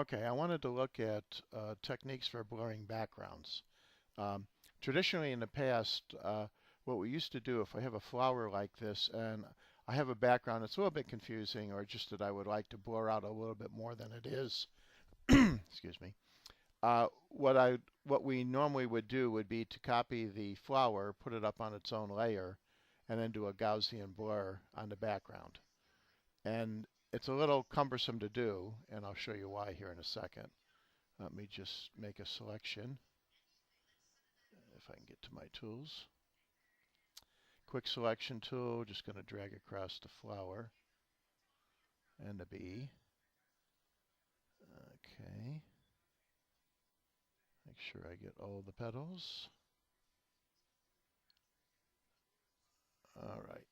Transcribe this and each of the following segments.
Okay, I wanted to look at techniques for blurring backgrounds. Um, Traditionally in the past, what we used to do if I have a flower like this and I have a background that's a little bit confusing or just that I would like to blur out a little bit more than it is, excuse me, what we normally would do would be to copy the flower, put it up on its own layer, and then do a Gaussian blur on the background. And it's a little cumbersome to do, and I'll show you why here in a second. Let me just make a selection, if I can get to my tools. Quick selection tool, just going to drag across the flower and the bee. Okay, make sure I get all the petals. All right,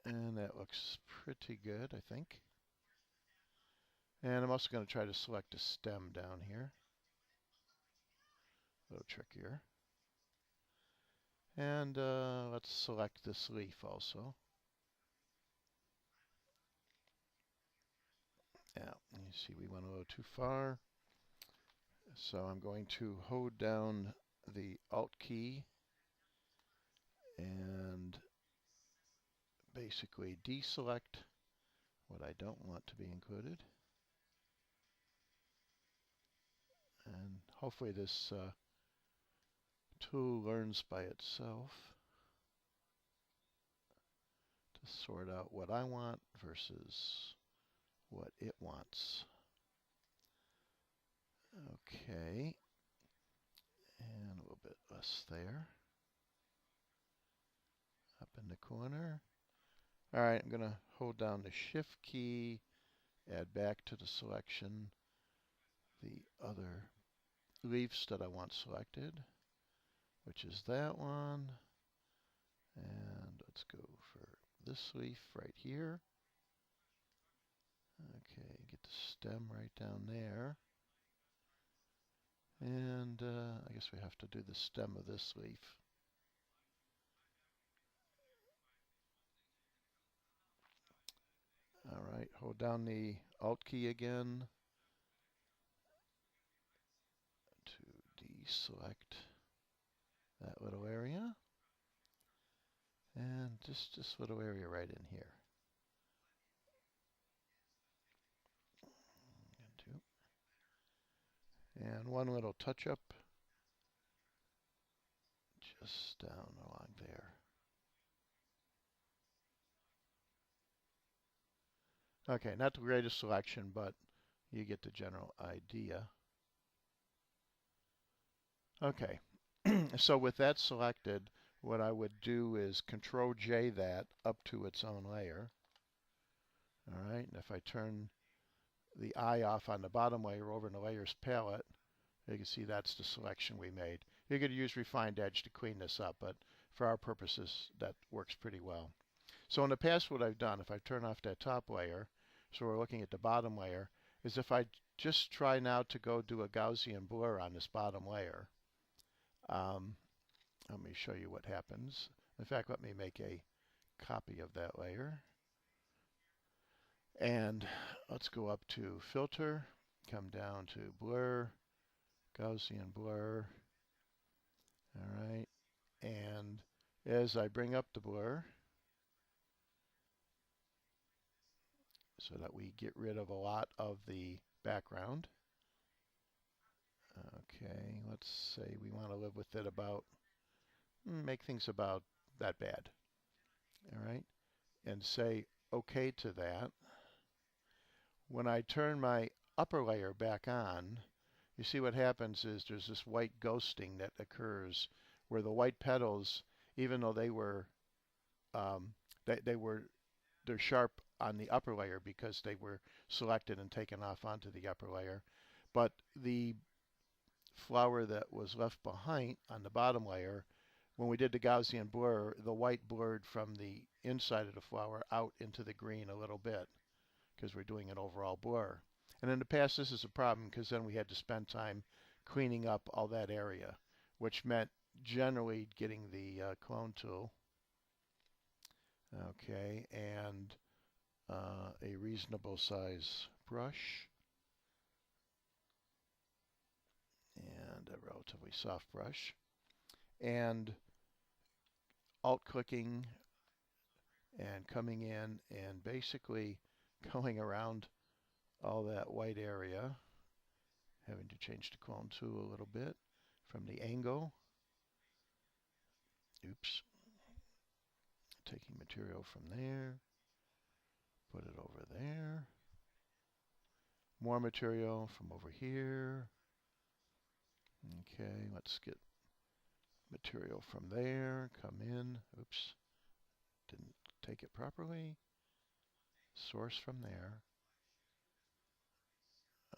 and that looks pretty good, I think. And I'm also going to try to select a stem down here. A little trickier. And let's select this leaf also. Yeah, you see we went a little too far. So I'm going to hold down the Alt key and basically deselect what I don't want to be included. And hopefully this tool learns by itself to sort out what I want versus what it wants. Okay, and a little bit less there. Up in the corner. All right, I'm going to hold down the Shift key, add back to the selection the other leaves that I want selected, which is that one. And let's go for this leaf right here. Okay, get the stem right down there. And I guess we have to do the stem of this leaf. All right, hold down the Alt key again to deselect that little area. And just this little area right in here. And one little touch up just down along there. Okay, not the greatest selection, but you get the general idea. Okay, so with that selected, what I would do is Control J that up to its own layer. All right, and if I turn the eye off on the bottom layer over in the layers palette, you can see that's the selection we made. You could use refined edge to clean this up, but for our purposes, that works pretty well. So in the past, what I've done, if I turn off that top layer, so we're looking at the bottom layer, is if I just try now to go do a Gaussian blur on this bottom layer, let me show you what happens. In fact, let me make a copy of that layer. And let's go up to Filter, come down to Blur, Gaussian Blur. All right. And as I bring up the blur, so that we get rid of a lot of the background. Okay, let's say we want to live with it about, make things about that bad. All right, and say OK to that. When I turn my upper layer back on, you see what happens is there's this white ghosting that occurs where the white petals, even though they were, they're sharp on the upper layer because they were selected and taken off onto the upper layer, but the flower that was left behind on the bottom layer, when we did the Gaussian blur, the white blurred from the inside of the flower out into the green a little bit because we're doing an overall blur. And in the past, this is a problem because then we had to spend time cleaning up all that area, which meant generally getting the clone tool, okay, and a reasonable size brush. and a relatively soft brush, and alt-clicking and coming in and basically going around all that white area, having to change the clone tool a little bit from the angle. Oops. Taking material from there, put it over there. More material from over here. Okay, let's get material from there, come in. Oops, didn't take it properly. Source from there.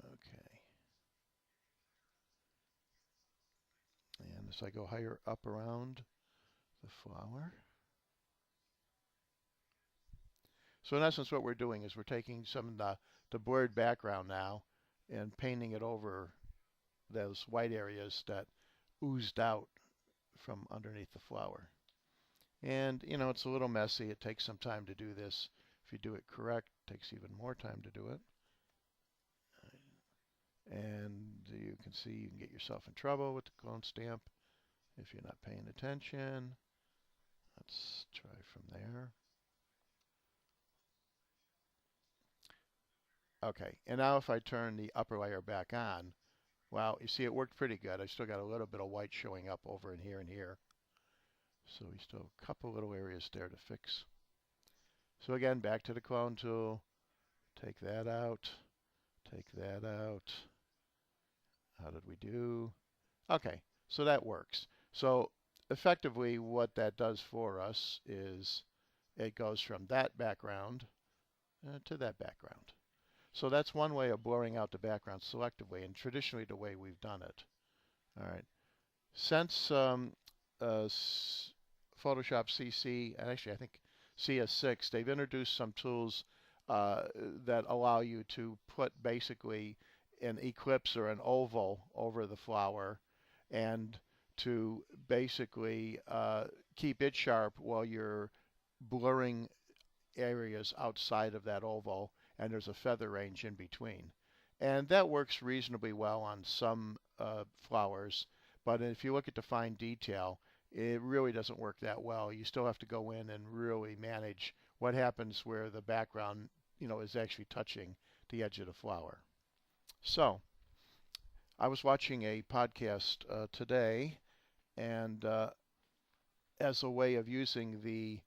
Okay. And as I go higher up around the flower. So in essence what we're doing is we're taking some of the blurred background now and painting it over those white areas that oozed out from underneath the flower. And you know, it's a little messy. It takes some time to do this. If you do it correct, it takes even more time to do it. And you can see you can get yourself in trouble with the clone stamp if you're not paying attention. Let's try from there. Okay, and now if I turn the upper layer back on, well, you see it worked pretty good. I still got a little bit of white showing up over in here and here. So we still have a couple little areas there to fix. So again, back to the clone tool. Take that out. Take that out. How did we do? Okay, so that works. So effectively what that does for us is it goes from that background to that background. So that's one way of blurring out the background selectively, and traditionally the way we've done it. All right. Since Photoshop CC, and actually I think CS6, they've introduced some tools that allow you to put basically an ellipse or an oval over the flower and to basically keep it sharp while you're blurring areas outside of that oval, and there's a feather range in between. And that works reasonably well on some flowers, but if you look at the fine detail, it really doesn't work that well. You still have to go in and really manage what happens where the background, you know, is actually touching the edge of the flower. So, I was watching a podcast today, and as a way of using the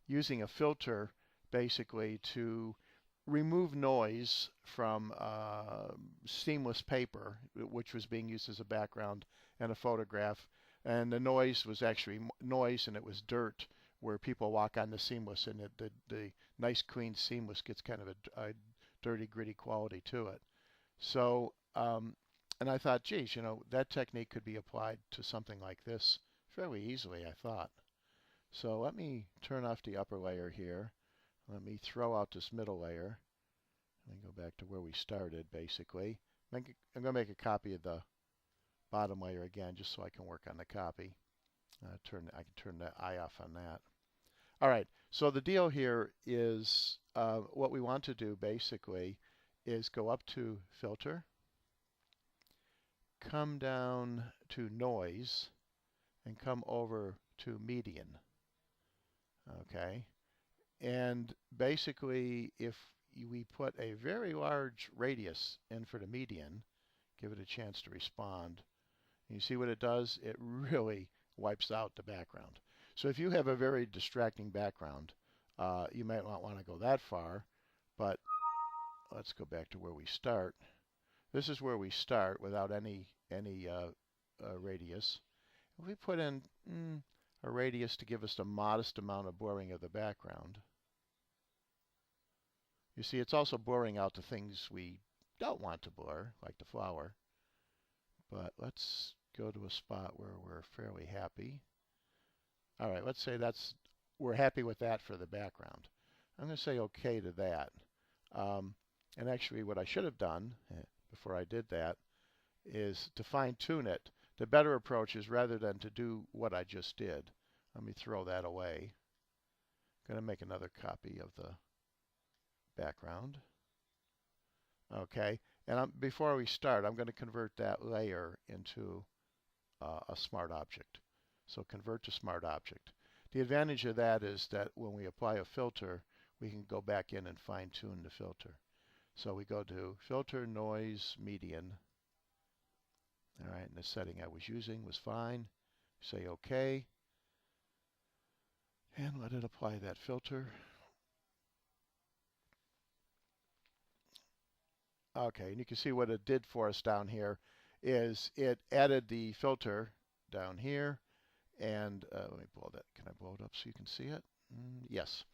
using a filter basically to remove noise from seamless paper, which was being used as a background in a photograph. And the noise was actually noise, and it was dirt where people walk on the seamless, and the nice clean seamless gets kind of a dirty, gritty quality to it. So, and I thought, geez, you know, that technique could be applied to something like this fairly easily, I thought. So let me turn off the upper layer here. Let me throw out this middle layer. Let me go back to where we started, basically. I'm going to make a copy of the bottom layer again, just so I can work on the copy. I can turn the eye off on that. All right, so the deal here is what we want to do, basically, is go up to Filter, come down to Noise, and come over to Median. Okay, and basically if we put a very large radius in for the median, give it a chance to respond, and you see what it does? It really wipes out the background. So if you have a very distracting background, you might not want to go that far, but let's go back to where we start. This is where we start without any radius. If we put in a radius to give us a modest amount of blurring of the background. You see, it's also blurring out the things we don't want to blur, like the flower. But let's go to a spot where we're fairly happy. All right, let's say we're happy with that for the background. I'm going to say OK to that. And actually what I should have done before I did that is to fine-tune it. The better approach is, rather than to do what I just did, let me throw that away. I'm going to make another copy of the background. Okay, And before we start, I'm going to convert that layer into a smart object. So convert to smart object. The advantage of that is that when we apply a filter, we can go back in and fine tune the filter. So we go to filter, noise, median. All right, and the setting I was using was fine. Say OK, and let it apply that filter. Okay, and you can see what it did for us down here is it added the filter down here. And let me blow that. Can I blow it up so you can see it? Yes.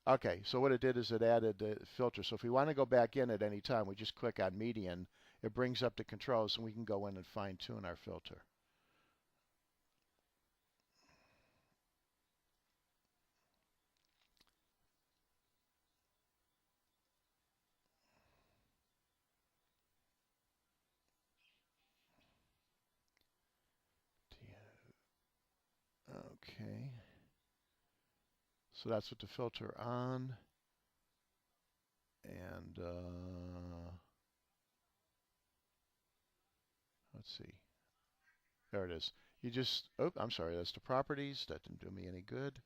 Okay, so what it did is it added the filter. So if we want to go back in at any time, we just click on median. It brings up the controls, and we can go in and fine tune our filter. Okay. So that's with the filter on. And let's see. There it is. You just, oh, I'm sorry, that's the properties. That didn't do me any good.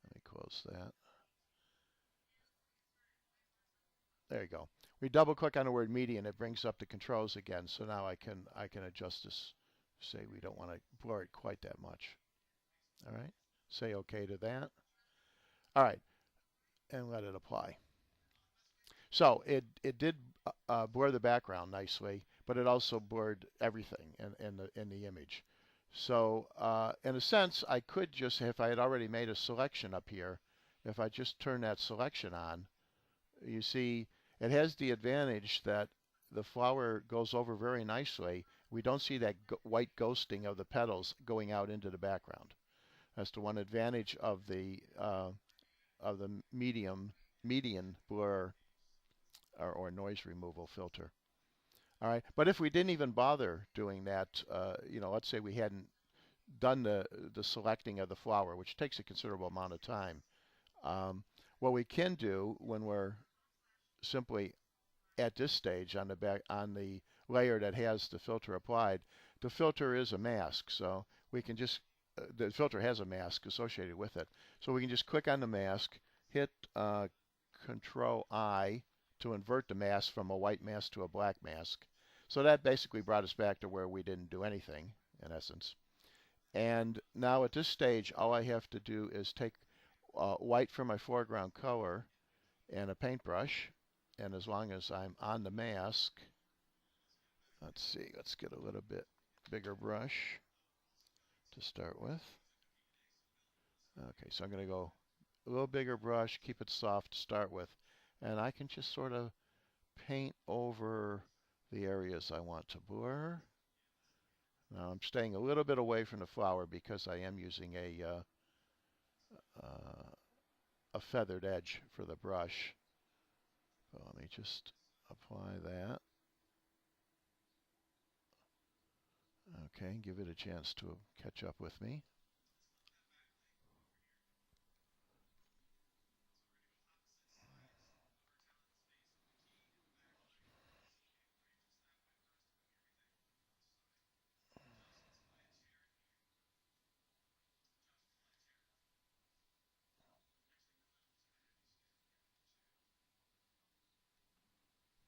Let me close that. There you go. We double click on the word median, it brings up the controls again. So now I can adjust this. Say we don't want to blur it quite that much. All right. Say OK to that. All right, and let it apply. So it did blur the background nicely, but it also blurred everything in the image. So in a sense, I could just, if I had already made a selection up here, if I just turn that selection on, you see it has the advantage that the flower goes over very nicely. We don't see that white ghosting of the petals going out into the background. That's the one advantage of the median blur or noise removal filter. All right, but if we didn't even bother doing that, let's say we hadn't done the selecting of the flower, which takes a considerable amount of time. What we can do when we're simply at this stage on the layer that has the filter applied, the filter is a mask, so we can just the filter has a mask associated with it, so we can just click on the mask, hit Control I to invert the mask from a white mask to a black mask. So that basically brought us back to where we didn't do anything in essence. And now at this stage, all I have to do is take white from my foreground color and a paintbrush. And as long as I'm on the mask, let's see, let's get a little bit bigger brush to start with. Okay, so I'm going to go a little bigger brush, keep it soft to start with. And I can just sort of paint over the areas I want to blur. Now I'm staying a little bit away from the flower because I am using a feathered edge for the brush. So let me just apply that. Okay, give it a chance to catch up with me.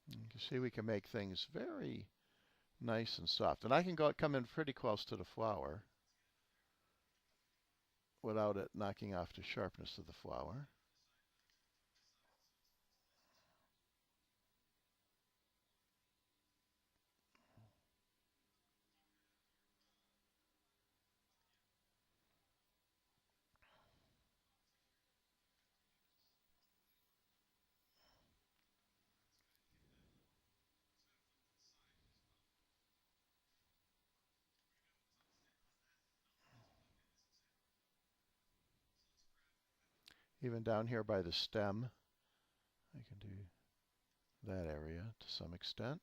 You can see we can make things very nice and soft. And I can come in pretty close to the flower without it knocking off the sharpness of the flower. Even down here by the stem, I can do that area to some extent.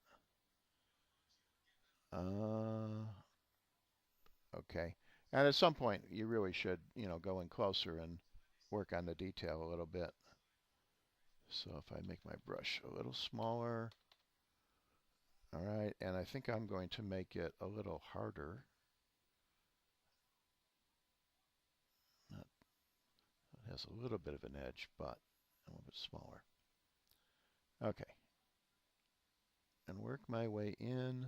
Okay. And at some point, you really should, go in closer and work on the detail a little bit. So if I make my brush a little smaller, All right, and I think I'm going to make it a little harder. It has a little bit of an edge, but a little bit smaller. Okay, and work my way in.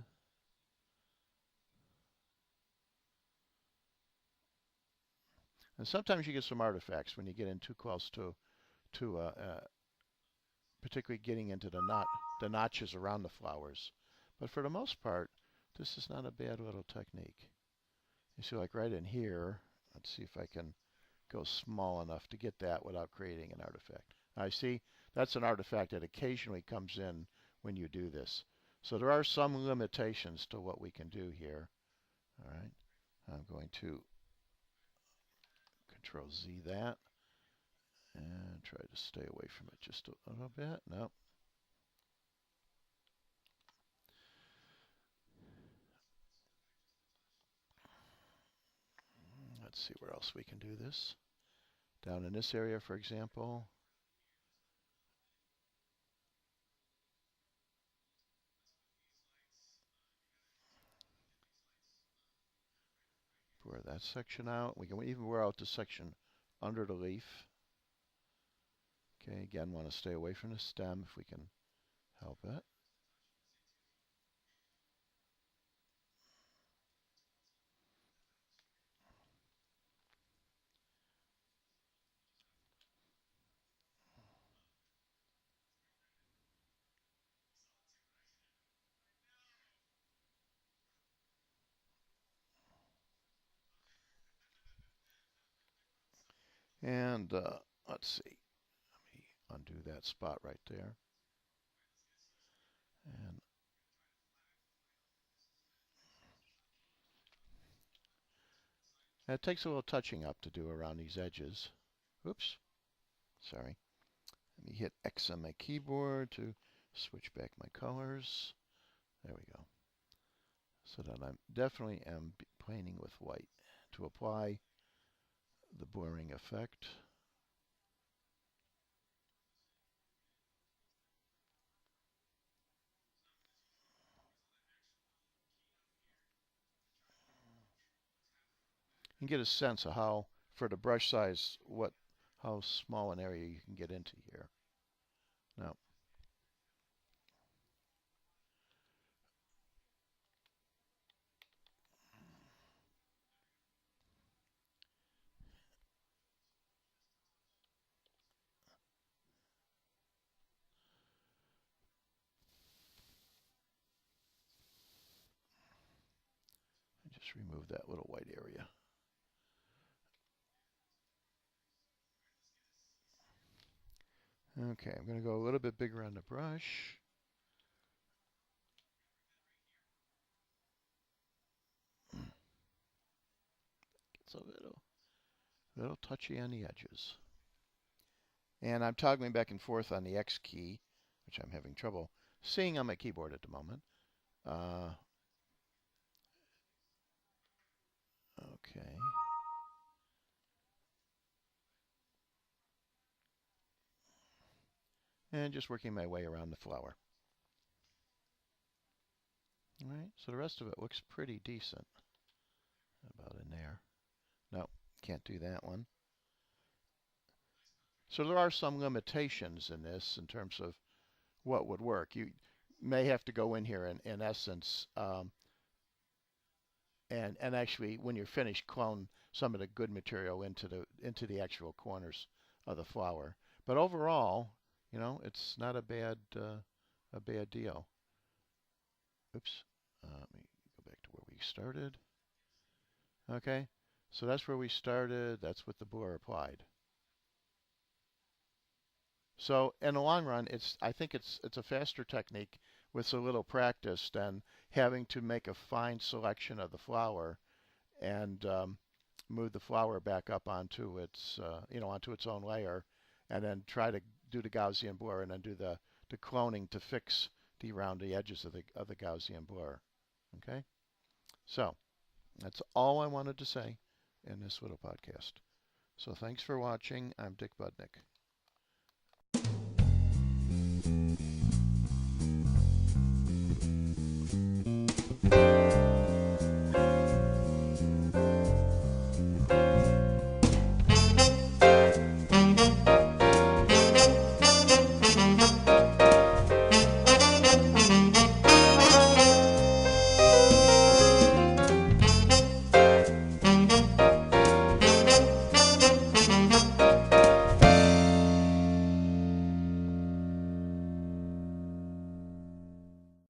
And sometimes you get some artifacts when you get in too close to particularly getting into the notches around the flowers. But for the most part, this is not a bad little technique. You see, like right in here, let's see if I can go small enough to get that without creating an artifact. I see that's an artifact that occasionally comes in when you do this. So there are some limitations to what we can do here. All right, I'm going to Control Z that and try to stay away from it just a little bit. Nope. Let's see where else we can do this. Down in this area, for example. Blur that section out. We can even blur out the section under the leaf. Okay, again, want to stay away from the stem if we can help it. And let's see. Let me undo that spot right there. And it takes a little touching up to do around these edges. Oops. Sorry. Let me hit X on my keyboard to switch back my colors. There we go. So that I definitely am painting with white to apply the blurring effect. You can get a sense of how, for the brush size, how small an area you can get into here. Now, just remove that little white area. Okay, I'm going to go a little bit bigger on the brush. It's a little touchy on the edges. And I'm toggling back and forth on the X key, which I'm having trouble seeing on my keyboard at the moment. Okay. And just working my way around the flower. All right, so the rest of it looks pretty decent. About in there. No, can't do that one. So there are some limitations in this in terms of what would work. You may have to go in here and, in essence, and actually, when you're finished, clone some of the good material into the actual corners of the flower. But overall, you know, it's not a bad deal. Oops. Let me go back to where we started. Okay, so that's where we started. That's with the blur applied. So in the long run, I think it's a faster technique with a little practice than having to make a fine selection of the flower and move the flower back up onto its onto its own layer, and then try to do the Gaussian blur and then do the cloning to fix around the edges of the Gaussian blur. Okay, so that's all I wanted to say in this little podcast. So thanks for watching. I'm Dick Budnik.